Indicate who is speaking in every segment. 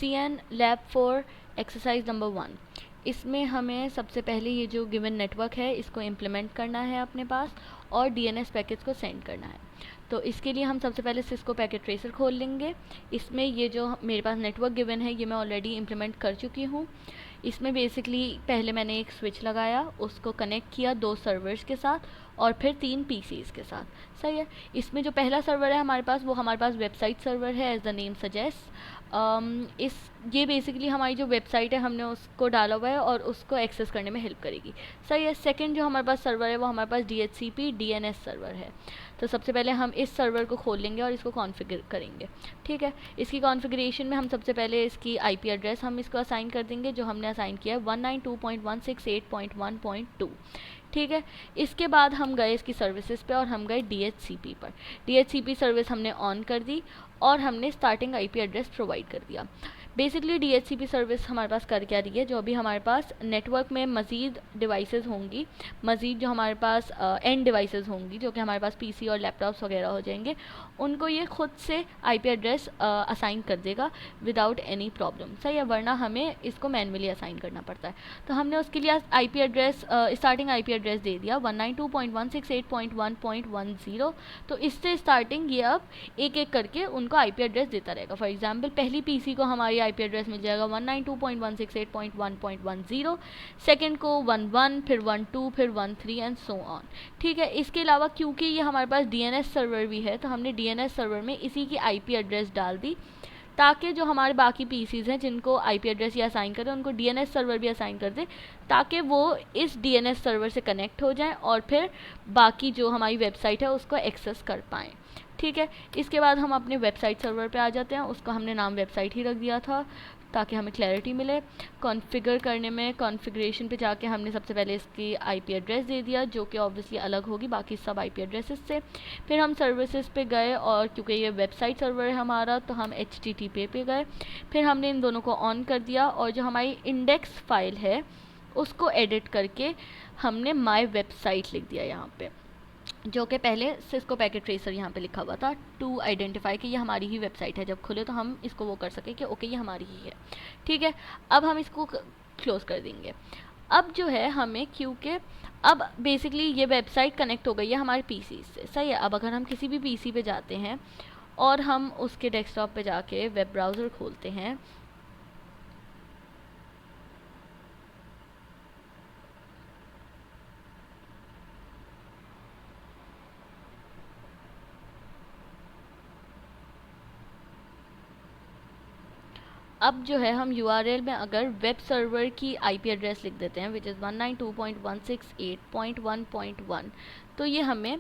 Speaker 1: CN lab 4 exercise number 1। इसमें हमें सबसे पहले ये जो गिवन नेटवर्क है इसको इम्प्लीमेंट करना है अपने पास और DNS पैकेट्स को सेंड करना है। तो इसके लिए हम सबसे पहले सिस्को पैकेट ट्रेसर खोल लेंगे। इसमें ये जो मेरे पास नेटवर्क गिवन है ये मैं ऑलरेडी इम्प्लीमेंट कर चुकी हूँ। इसमें बेसिकली पहले मैंने एक स्विच लगाया, उसको कनेक्ट किया 2 सर्वर्स के साथ और फिर 3 PCs के साथ। सही है। इसमें जो पहला सर्वर है हमारे पास वो हमारे पास वेबसाइट सर्वर है, एज द नेम सजेस्ट। ये बेसिकली हमारी जो वेबसाइट है हमने उसको डाला हुआ है और उसको एक्सेस करने में हेल्प करेगी। सही है। सेकंड जो हमारे पास सर्वर है वो हमारे पास DHCP DNS सर्वर है। तो सबसे पहले हम इस सर्वर को खोल लेंगे और इसको कॉन्फ़िगर करेंगे। ठीक है। इसकी कॉन्फ़िगरेशन में हम सबसे पहले इसकी IP एड्रेस हम इसको असाइन कर देंगे, जो हमने असाइन किया है 192.168.1.2। ठीक है। इसके बाद हम गए इसकी सर्विसेज पे और हम गए DHCP पर। DHCP सर्विस हमने ऑन कर दी और हमने स्टार्टिंग IP एड्रेस प्रोवाइड कर दिया। बेसिकली DHCP सर्विस हमारे पास कर क्या रही है, जो अभी हमारे पास नेटवर्क में मज़ीद डिवाइसेस होंगी, मज़ीद जो हमारे पास एंड डिवाइसेस होंगी जो कि हमारे पास PC और लैपटॉप्स वगैरह हो जाएंगे, उनको ये खुद से IP एड्रेस असाइन कर देगा विदाउट एनी प्रॉब्लम। सही है। वरना हमें इसको मैनुअली असाइन करना पड़ता है। तो हमने उसके लिए IP address starting IP address दे दिया 192.168.1.10। तो इससे स्टार्टिंग ये अब एक एक करके उनको IP एड्रेस देता रहेगा। फॉर एग्जांपल पहली PC को हमारी IP एड्रेस मिल जाएगा 192.168.1.10, सेकंड को 11, फिर 12, फिर 13 एंड सो ऑन। ठीक है। इसके अलावा क्योंकि ये हमारे पास DNS सर्वर भी है तो हमने DNS सर्वर में इसी की IP एड्रेस डाल दी, ताकि जो हमारे बाकी PCs हैं जिनको IP एड्रेस ये असाइन करें उनको DNS सर्वर भी असाइन कर दे, ताकि वो इस DNS सर्वर से कनेक्ट हो जाएं और फिर बाकी जो हमारी वेबसाइट है उसको एक्सेस कर पाएँ। ठीक है। इसके बाद हम अपने वेबसाइट सर्वर पे आ जाते हैं। उसको हमने नाम वेबसाइट ही रख दिया था ताकि हमें क्लैरिटी मिले। कॉन्फ़िगर करने में कॉन्फ़िगरेशन पे जाके हमने सबसे पहले इसकी IP एड्रेस दे दिया, जो कि ऑब्वियसली अलग होगी बाकी सब IP एड्रेसेस से। फिर हम सर्विसेज पे गए और क्योंकि ये वेबसाइट सर्वर है हमारा तो हम HTTP पे गए। फिर हमने इन दोनों को ऑन कर दिया और जो हमारी इंडेक्स फाइल है उसको एडिट करके हमने माई वेबसाइट लिख दिया यहाँ पे, जो कि पहले सिस्को पैकेट ट्रेसर यहाँ पे लिखा हुआ था टू आइडेंटिफाई कि ये हमारी ही वेबसाइट है। जब खुले तो हम इसको वो कर सके कि ओके ये हमारी ही है। ठीक है। अब हम इसको क्लोज कर देंगे। अब जो है हमें, क्योंकि अब बेसिकली ये वेबसाइट कनेक्ट हो गई है हमारे PC से। सही है। अब अगर हम किसी भी PC पे जाते हैं और हम उसके डेस्कटॉप पे जाके वेब ब्राउज़र खोलते हैं, अब जो है हम URL में अगर वेब सर्वर की IP एड्रेस लिख देते हैं विच इज़ 192.168.1.1, तो ये हमें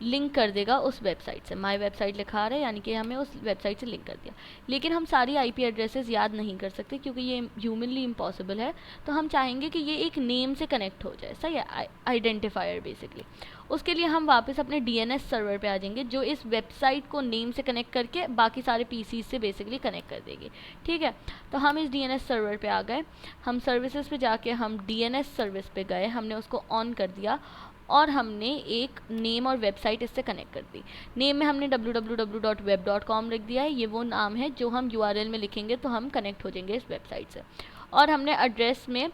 Speaker 1: लिंक कर देगा उस वेबसाइट से। माई वेबसाइट लिखा रहा है यानी कि हमें उस वेबसाइट से लिंक कर दिया। लेकिन हम सारी IP एड्रेसेस याद नहीं कर सकते क्योंकि ये ह्यूमनली इम्पॉसिबल है। तो हम चाहेंगे कि ये एक नेम से कनेक्ट हो जाए। सही है। Identifier basically. उसके लिए हम वापस अपने DNS सर्वर पे आ जाएंगे, जो इस वेबसाइट को नेम से कनेक्ट करके बाकी सारे PCs से बेसिकली कनेक्ट कर देगी। ठीक है। तो हम इस DNS सर्वर पे आ गए। हम सर्विसेज पे जाके हम DNS सर्विस पे गए, हमने उसको ऑन कर दिया और हमने एक नेम और वेबसाइट इससे कनेक्ट कर दी। नेम में हमने www.web.com लिख दिया है। ये वो नाम है जो हम URL में लिखेंगे तो हम कनेक्ट हो जाएंगे इस वेबसाइट से। और हमने एड्रेस में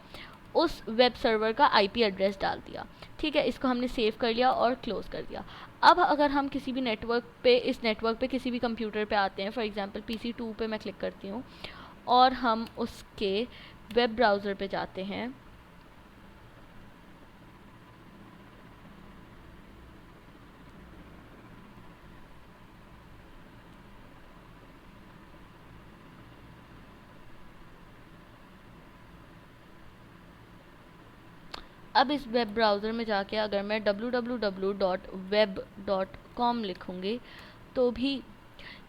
Speaker 1: उस वेब सर्वर का IP एड्रेस डाल दिया। ठीक है। इसको हमने सेव कर लिया और क्लोज कर दिया। अब अगर हम किसी भी नेटवर्क पे, इस नेटवर्क पे किसी भी कंप्यूटर पे आते हैं, फॉर एग्जांपल PC 2 पे मैं क्लिक करती हूँ और हम उसके वेब ब्राउज़र पे जाते हैं, अब इस वेब ब्राउज़र में जाके अगर मैं www.web.com लिखूँगी तो भी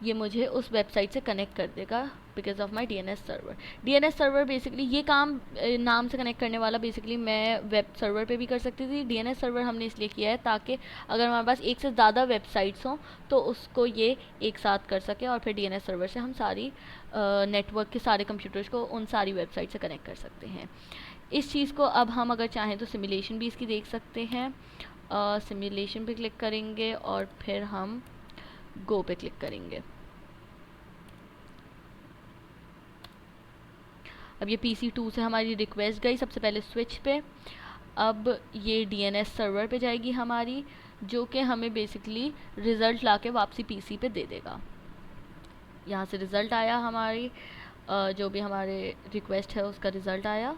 Speaker 1: ये मुझे उस वेबसाइट से कनेक्ट कर देगा because of my DNS server. DNS server basically ये काम नाम से कनेक्ट करने वाला बेसिकली मैं वेब सर्वर पे भी कर सकती थी। DNS सर्वर हमने इसलिए किया है ताकि अगर हमारे पास एक से ज़्यादा वेबसाइट्स हों तो उसको ये एक साथ कर सके और फिर DNS सर्वर से हम सारी नेटवर्क के सारे कंप्यूटर्स को उन सारी वेबसाइट से कनेक्ट कर सकते हैं। इस चीज़ को अब हम अगर चाहें तो सिमुलेशन भी इसकी देख सकते हैं। सिमुलेशन पे क्लिक करेंगे और फिर हम गो पे क्लिक करेंगे। अब ये PC2 से हमारी रिक्वेस्ट गई सबसे पहले स्विच पे, अब ये DNS सर्वर पे जाएगी हमारी, जो कि हमें बेसिकली रिज़ल्ट ला के वापसी PC पे दे देगा। यहाँ से रिज़ल्ट आया हमारी जो भी हमारे रिक्वेस्ट है उसका रिज़ल्ट आया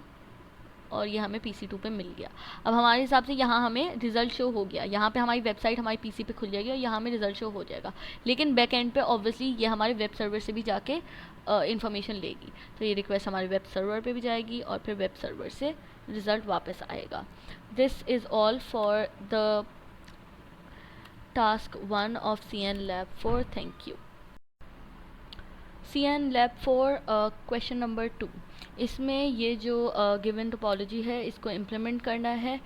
Speaker 1: और ये हमें PC2 पे मिल गया। अब हमारे हिसाब से यहाँ हमें रिज़ल्ट शो हो गया, यहाँ पे हमारी वेबसाइट हमारी PC पे खुल जाएगी और यहाँ हमें रिज़ल्ट शो हो जाएगा। लेकिन बैक एंड पे ऑब्वियसली ये हमारे वेब सर्वर से भी जाके इन्फॉर्मेशन लेगी, तो ये रिक्वेस्ट हमारे वेब सर्वर पे भी जाएगी और फिर वेब सर्वर से रिज़ल्ट वापस आएगा। This is all for the task 1 of CN Lab 4। Thank you. CN Lab 4 question number 2, इसमें ये जो गिवन टोपोलॉजी है इसको इम्प्लीमेंट करना है,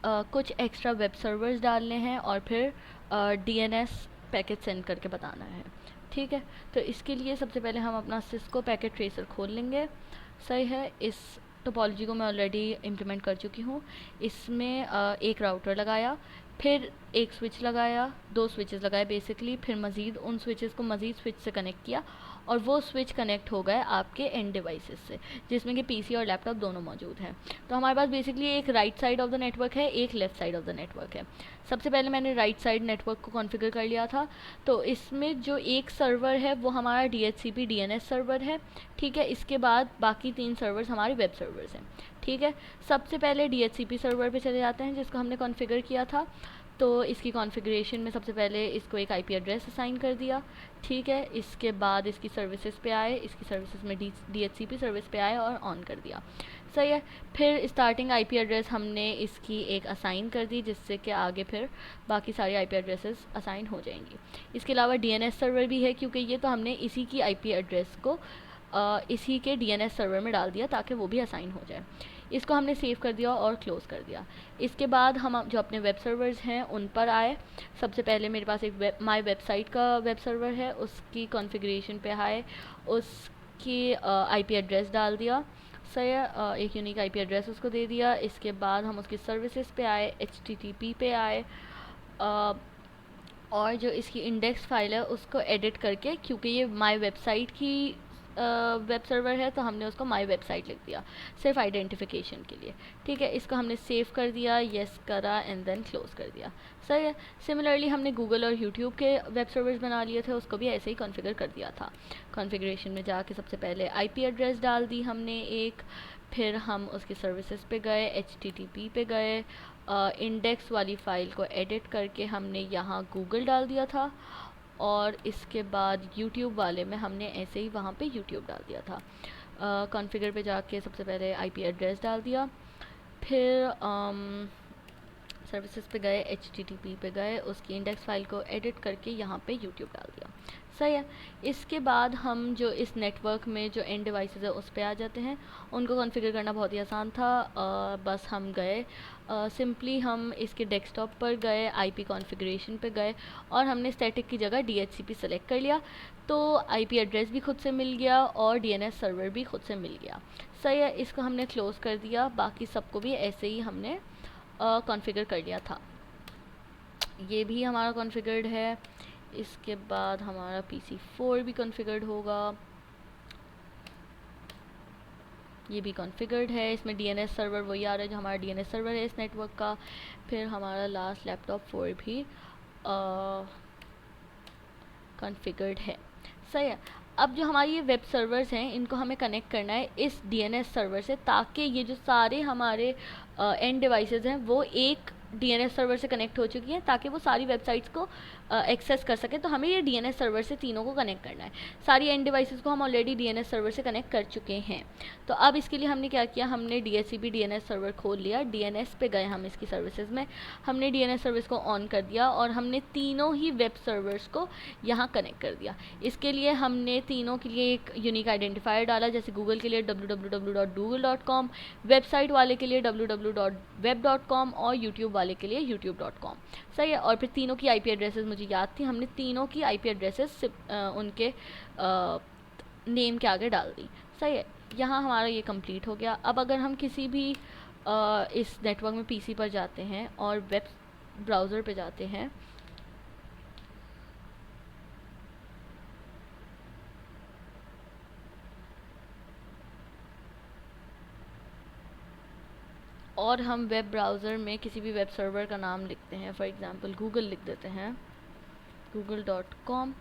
Speaker 1: कुछ एक्स्ट्रा वेब सर्वर्स डालने हैं और फिर DNS पैकेट सेंड करके बताना है। ठीक है, तो इसके लिए सबसे पहले हम अपना सिस्को पैकेट ट्रेसर खोल लेंगे। सही है, इस टोपोलॉजी को मैं ऑलरेडी इम्प्लीमेंट कर चुकी हूँ। इसमें एक राउटर लगाया, फिर एक स्विच लगाया, 2 स्विचेस लगाए बेसिकली, फिर मज़ीद उन स्विचेस को मज़ीद स्विच से कनेक्ट किया और वो स्विच कनेक्ट हो गए आपके एंड डिवाइसेस से, जिसमें कि PC और लैपटॉप दोनों मौजूद हैं। तो हमारे पास बेसिकली एक right side of the network है, एक left side of the network है। सबसे पहले मैंने राइट साइड नेटवर्क को कॉन्फ़िगर कर लिया था, तो इसमें जो एक सर्वर है वो हमारा DHCP DNS सर्वर है। ठीक है, इसके बाद बाकी 3 सर्वर्स हमारे वेब सर्वर्स हैं। ठीक है, सबसे पहले DHCP सर्वर पे चले जाते हैं जिसको हमने कॉन्फ़िगर किया था। तो इसकी कॉन्फ़िगरेशन में सबसे पहले इसको एक IP एड्रेस असाइन कर दिया। ठीक है, इसके बाद इसकी सर्विसेज पे आए, इसकी सर्विसेज में DHCP सर्विस पे आए और ऑन कर दिया। सही है, फिर स्टार्टिंग IP एड्रेस हमने इसकी एक असाइन कर दी, जिससे कि आगे फिर बाकी सारी IP एड्रेसेस असाइन हो जाएंगी। इसके अलावा DNS सर्वर भी है, क्योंकि ये तो हमने इसी की IP एड्रेस को इसी के DNS सर्वर में डाल दिया ताकि वो भी असाइन हो जाए। इसको हमने सेव कर दिया और क्लोज़ कर दिया। इसके बाद हम जो अपने वेब सर्वर्स हैं उन पर आए। सबसे पहले मेरे पास एक माई वेबसाइट का वेब सर्वर है, उसकी कॉन्फ़िगरेशन पे आए, उसकी IP एड्रेस डाल दिया। सही है, एक यूनिक IP एड्रेस उसको दे दिया। इसके बाद हम उसकी सर्विसेज पे आए, HTTP पे आए, और जो इसकी इंडेक्स फाइल है उसको एडिट करके, क्योंकि ये माई वेबसाइट की वेब सर्वर है तो हमने उसको माई वेबसाइट लिख दिया सिर्फ आइडेंटिफिकेशन के लिए। ठीक है, इसको हमने सेव कर दिया, येस करा एंड देन क्लोज कर दिया। सही है, सिमिलरली हमने गूगल और यूट्यूब के वेब सर्वर्स बना लिए थे, उसको भी ऐसे ही कॉन्फ़िगर कर दिया था। कॉन्फ़िगरेशन में जाके सबसे पहले IP एड्रेस डाल दी हमने एक, फिर हम उसकी सर्विसेज पे गए, HTTP पे गए, इंडेक्स वाली फ़ाइल को एडिट करके हमने यहाँ गूगल डाल दिया था, और इसके बाद YouTube वाले में हमने ऐसे ही वहाँ पे YouTube डाल दिया था। कॉन्फ़िगर पे जाके सबसे पहले IP एड्रेस डाल दिया, फिर सर्विसेज पे गए, HTTP पे गए, उसकी इंडेक्स फाइल को एडिट करके यहाँ पे YouTube डाल दिया। सही है, इसके बाद हम जो इस नेटवर्क में जो एंड डिवाइसेस है उस पे आ जाते हैं। उनको कॉन्फ़िगर करना बहुत ही आसान था, बस हम गए, सिंपली हम इसके डेस्कटॉप पर गए, IP कॉन्फ़िगरेशन पे गए और हमने स्टैटिक की जगह DHCP सेलेक्ट कर लिया, तो IP एड्रेस भी खुद से मिल गया और DNS सर्वर भी खुद से मिल गया। सही है, इसको हमने क्लोज़ कर दिया, बाकी सबको भी ऐसे ही हमने कॉन्फ़िगर कर लिया था। ये भी हमारा कॉन्फ़िगर्ड है। इसके बाद हमारा PC4 भी कॉन्फ़िगर्ड होगा, ये भी कॉन्फ़िगर्ड है। इसमें DNS सर्वर वही आ रहा है जो हमारा DNS सर्वर है इस नेटवर्क का। फिर हमारा लास्ट लैपटॉप 4 भी कॉन्फ़िगर्ड है। सही है, अब जो हमारी ये वेब सर्वर्स हैं इनको हमें कनेक्ट करना है इस DNS सर्वर से, ताकि ये जो सारे हमारे एंड डिवाइसेस हैं वो एक DNS सर्वर से कनेक्ट हो चुकी हैं, ताकि वो सारी वेबसाइट्स को एक्सेस कर सकें। तो हमें ये DNS सर्वर से तीनों को कनेक्ट करना है। सारी एंड डिवाइसेस को हम ऑलरेडी DNS सर्वर से कनेक्ट कर चुके हैं। तो अब इसके लिए हमने क्या किया, हमने DHCP DNS सर्वर खोल लिया, DNS पे गए हम इसकी सर्विसेज में, हमने DNS सर्विस को ऑन कर दिया और हमने तीनों ही वेब सर्वर्स को यहाँ कनेक्ट कर दिया। इसके लिए हमने तीनों के लिए एक यूनिक आइडेंटिफायर डाला, जैसे गूगल के लिए www.google.com, वेबसाइट वाले के लिए www.web.com और यूट्यूब वाले के लिए youtube.com। सही है, और फिर तीनों की IP एड्रेसेस मुझे याद थी, हमने तीनों की IP एड्रेसेस उनके नेम के आगे डाल दी। सही है, यहाँ हमारा ये कंप्लीट हो गया। अब अगर हम किसी भी इस नेटवर्क में PC पर जाते हैं और वेब ब्राउज़र पे जाते हैं, और हम वेब ब्राउज़र में किसी भी वेब सर्वर का नाम लिखते हैं, फॉर एग्ज़ाम्पल गूगल लिख देते हैं, google.com,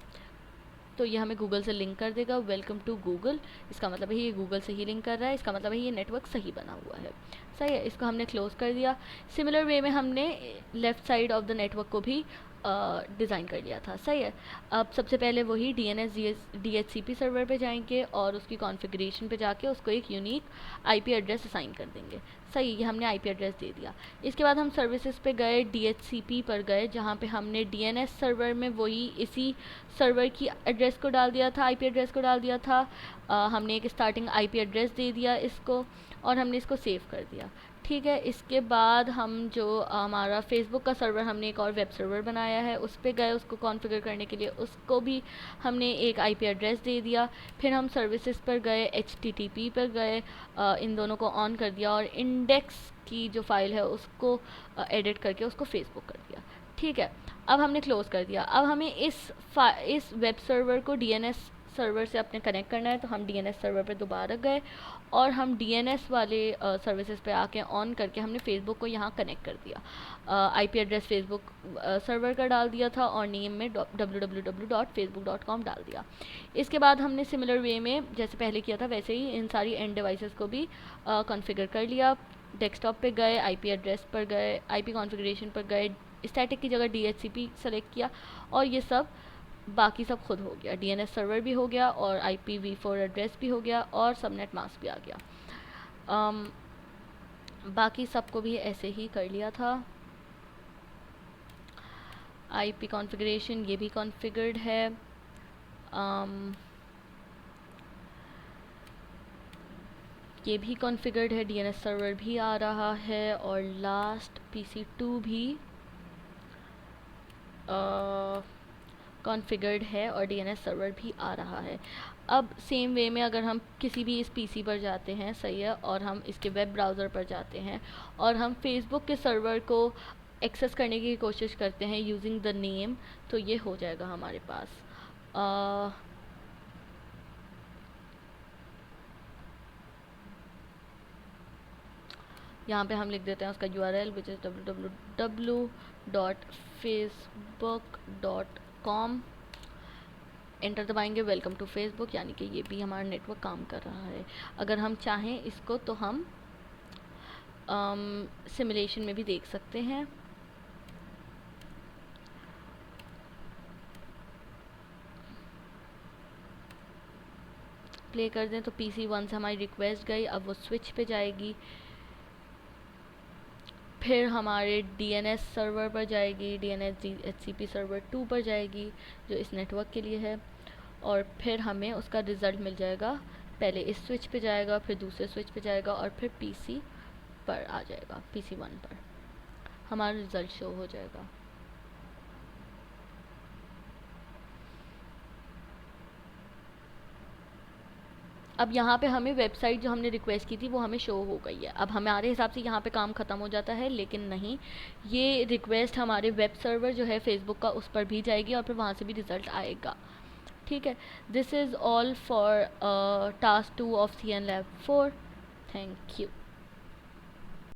Speaker 1: तो ये हमें गूगल से लिंक कर देगा, वेलकम टू गूगल। इसका मतलब है ये गूगल से ही लिंक कर रहा है, इसका मतलब है ये नेटवर्क सही बना हुआ है। सही है, इसको हमने क्लोज़ कर दिया। सिमिलर वे में हमने left side of the network को भी डिज़ाइन कर लिया था। सही है, अब सबसे पहले वही DHCP सर्वर पे जाएंगे और उसकी कॉन्फ़िगरेशन पे जाके उसको एक यूनिक IP एड्रेस असाइन कर देंगे। सही, ये हमने IP एड्रेस दे दिया। इसके बाद हम सर्विसेज पे गए, DHCP पर गए, जहाँ पे हमने DNS सर्वर में वही इसी सर्वर की एड्रेस को डाल दिया था, IP एड्रेस को डाल दिया था। हमने एक स्टार्टिंग IP एड्रेस दे दिया इसको और हमने इसको सेव कर दिया। ठीक है, इसके बाद हम जो हमारा फेसबुक का सर्वर, हमने एक और वेब सर्वर बनाया है, उस पर गए उसको कॉन्फ़िगर करने के लिए, उसको भी हमने एक IP एड्रेस दे दिया। फिर हम सर्विसेज पर गए, HTTP पर गए, इन दोनों को ऑन कर दिया और इंडेक्स की जो फाइल है उसको एडिट करके उसको फेसबुक कर दिया। ठीक है, अब हमने क्लोज़ कर दिया। अब हमें इस वेब सर्वर को DNS सर्वर से अपने कनेक्ट करना है, तो हम DNS सर्वर पर दोबारा गए और हम DNS वाले सर्विसेज पे आके ऑन करके हमने फेसबुक को यहाँ कनेक्ट कर दिया। IP एड्रेस फेसबुक सर्वर का डाल दिया था और नेम में www.facebook.com डाल दिया। इसके बाद हमने सिमिलर वे में जैसे पहले किया था वैसे ही इन सारी एंड डिवाइसेस को भी कॉन्फ़िगर कर लिया। डेस्कटॉप पे गए, IP एड्रेस पर गए, IP कॉन्फ़िगरेशन पर गए, स्टैटिक की जगह DHCP सेलेक्ट किया और ये सब बाकी सब खुद हो गया। DNS सर्वर भी हो गया और IPv4 एड्रेस भी हो गया और सबनेट मास्क भी आ गया। बाकी सबको भी ऐसे ही कर लिया था। IP कॉन्फ़िगरेशन ये भी कॉन्फ़िगर्ड है। ये भी कॉन्फ़िगर्ड है, DNS सर्वर भी आ रहा है और लास्ट PC2 भी कॉन्फ़िगर्ड है और DNS सर्वर भी आ रहा है। अब सेम वे में अगर हम किसी भी इस PC पर जाते हैं, सही है, और हम इसके वेब ब्राउज़र पर जाते हैं और हम फेसबुक के सर्वर को एक्सेस करने की कोशिश करते हैं यूजिंग द नेम, तो ये हो जाएगा हमारे पास। यहाँ पे हम लिख देते हैं उसका URL which is www.facebook.com। Enter दबाएंगे, वेलकम टू फेसबुक, यानी कि ये भी हमारा नेटवर्क काम कर रहा है। अगर हम चाहें इसको तो हम सिमुलेशन में भी देख सकते हैं। प्ले कर दें तो PC1 से हमारी रिक्वेस्ट गई, अब वो स्विच पे जाएगी, फिर हमारे DNS सर्वर पर जाएगी, DNS DHCP सर्वर 2 पर जाएगी जो इस नेटवर्क के लिए है, और फिर हमें उसका रिज़ल्ट मिल जाएगा। पहले इस स्विच पे जाएगा, फिर दूसरे स्विच पे जाएगा और फिर PC पर आ जाएगा, PC1 पर हमारा रिज़ल्ट शो हो जाएगा। अब यहाँ पे हमें वेबसाइट जो हमने रिक्वेस्ट की थी वो हमें शो हो गई है। अब हमारे हिसाब से यहाँ पे काम ख़त्म हो जाता है, लेकिन नहीं, ये रिक्वेस्ट हमारे वेब सर्वर जो है फेसबुक का उस पर भी जाएगी और फिर वहाँ से भी रिज़ल्ट आएगा। ठीक है, this is all for task 2 of CN Lab 4। Thank you.